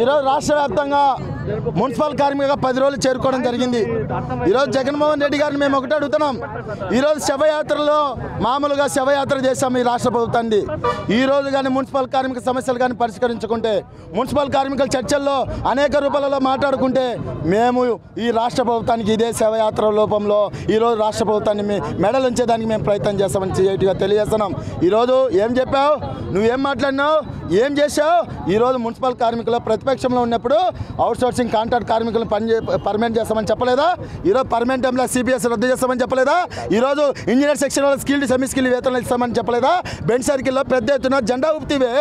ఈరోజు రాష్ట్ర వ్యాప్తంగా మున్సిపల్ కార్మికులుగా 10 రోజులు చేరుకోవడం జరిగింది. ఈరోజు జగన్మోహన్ రెడ్డి గారిని మేము ఒకటే అడుగుతున్నాం. ఈరోజు శవయాత్రలో మామూలుగా శవయాత్ర చేశాము ఈ రాష్ట్ర ప్రభుత్వాన్ని. ఈరోజు కానీ మున్సిపల్ కార్మిక సమస్యలు కానీ పరిష్కరించుకుంటే, మున్సిపల్ కార్మికుల చర్చల్లో అనేక రూపాలలో మాట్లాడుకుంటే మేము ఈ రాష్ట్ర ప్రభుత్వానికి ఇదే శవయాత్ర రూపంలో ఈరోజు రాష్ట్ర ప్రభుత్వాన్ని మెడలు ఉంచేదానికి మేము ప్రయత్నం చేస్తామని చేయటిగా తెలియజేస్తున్నాం. ఈరోజు ఏం చెప్పావు, నువ్వేం మాట్లాడినావు, ఏం చేశావు? ఈరోజు మున్సిపల్ కార్మికులు ప్రతిపక్షంలో ఉన్నప్పుడు అవుట్సోర్సింగ్ కాంట్రాక్ట్ కార్మికులను పర్మనెంట్ చేస్తామని చెప్పలేదా? ఈరోజు పర్మనెంట్ ఎంప్లాయ్ సిపిఎస్ రద్దు చేస్తామని చెప్పలేదా? ఈరోజు ఇంజనీర్ సెక్షన్ వాళ్ళు స్కిల్డ్ సెమీ స్కిల్ వేతనాలు ఇస్తామని చెప్పలేదా? బెంచ్ సర్కిల్లో పెద్ద ఎత్తున జెండా ఊపితివే.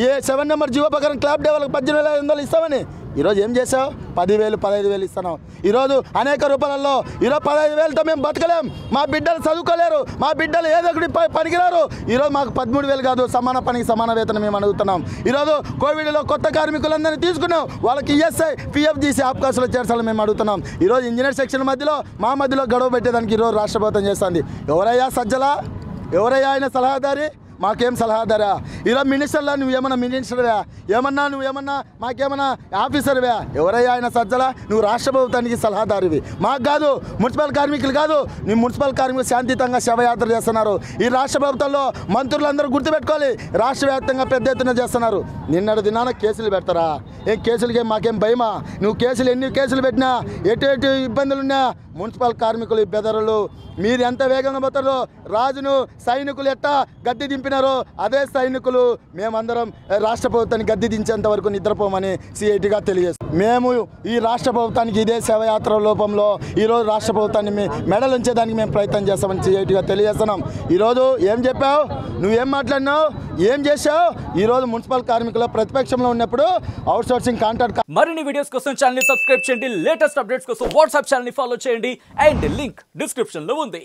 ఏ 7 నెంబర్ జీవో ప్రకారం క్లాబ్ డే వాళ్ళకి 18,500 ఇస్తామని ఈరోజు ఏం చేసావు? 10,000 15,000 ఇస్తున్నావు. ఈరోజు అనేక రూపాయలలో ఈరోజు 15,000తో మేము బతకలేం. మా బిడ్డలు చదువుకోలేరు, మా బిడ్డలు ఏదో ఒకటి పనికిరారు. ఈరోజు మాకు 13,000 కాదు, సమాన పనికి సమాన వేతనం మేము అడుగుతున్నాం. ఈరోజు కోవిడ్లో కొత్త కార్మికులందరినీ తీసుకున్నాం, వాళ్ళకి ఈఎస్ఐ పిఎఫ్ తీసి అవకాశాలు చేర్చాలని మేము అడుగుతున్నాం. ఈరోజు ఇంజనీర్ సెక్షన్ మధ్యలో మా మధ్యలో గడువు పెట్టేదానికి ఈరోజు రాష్ట్ర ప్రభుత్వం చేస్తుంది. ఎవరయ్యా సజ్జలా? ఎవరయ్యా ఆయన సలహాదారి? మాకేం సలహాదారా? ఈరోజు మినిస్టర్లా నువ్వేమన్నా మినిస్టర్వా? ఏమన్నా నువ్వేమన్నా మాకేమన్నా ఆఫీసర్వా? ఎవరయ్యా ఆయన సజ్జలా? నువ్వు రాష్ట్ర ప్రభుత్వానికి సలహాదారివి, మాకు కాదు, మున్సిపల్ కార్మికులు కాదు. నీ మున్సిపల్ కార్మికులు శాంతియుతంగా శవయాత్ర చేస్తున్నారు. ఈ రాష్ట్ర ప్రభుత్వంలో మంత్రులందరూ గుర్తుపెట్టుకోవాలి, రాష్ట్ర వ్యాప్తంగా పెద్ద ఎత్తున చేస్తున్నారు. నిన్నటి దినాన కేసులు పెడతారా? ఏం కేసులకి మాకేం భయమా? నువ్వు కేసులు ఎన్ని కేసులు పెట్టినా, ఎటు ఇబ్బందులున్నా మున్సిపల్ కార్మికులు బెదరులు మీరు ఎంత వేగంగా పోతారో, రాజును సైనికులు ఎట్టా గద్దె దింపినారో అదే సైనికులు మేమందరం రాష్ట్ర ప్రభుత్వాన్ని గద్దె దించేంత వరకు నిద్రపోమని సిఐటిగా తెలియజేస్తాం. మేము ఈ రాష్ట్ర ప్రభుత్వానికి ఇదే శవయాత్ర రూపంలో ఈరోజు రాష్ట్ర ప్రభుత్వాన్ని మెడలు ఉంచేదానికి మేము ప్రయత్నం చేస్తామని సిఐటిగా తెలియజేస్తున్నాం. ఈరోజు ఏం చెప్పావు, నువ్వేం మాట్లాడినావు, ఏం చేశావు? ఈరోజు మున్సిపల్ కార్మికులు ప్రతిపక్షంలో ఉన్నప్పుడు అవుట్సోర్సింగ్ కాంట్రాక్ట్. మరిన్ని వీడియోస్ కోసం ఛానల్ ని సబ్స్క్రైబ్ చేయండి, లేటెస్ట్ అప్డేట్స్ కోసం వాట్సాప్ ఛానల్ ని ఫాలో చేయండి, అండ్ లింక్ డిస్క్రిప్షన్ లో ఉంది.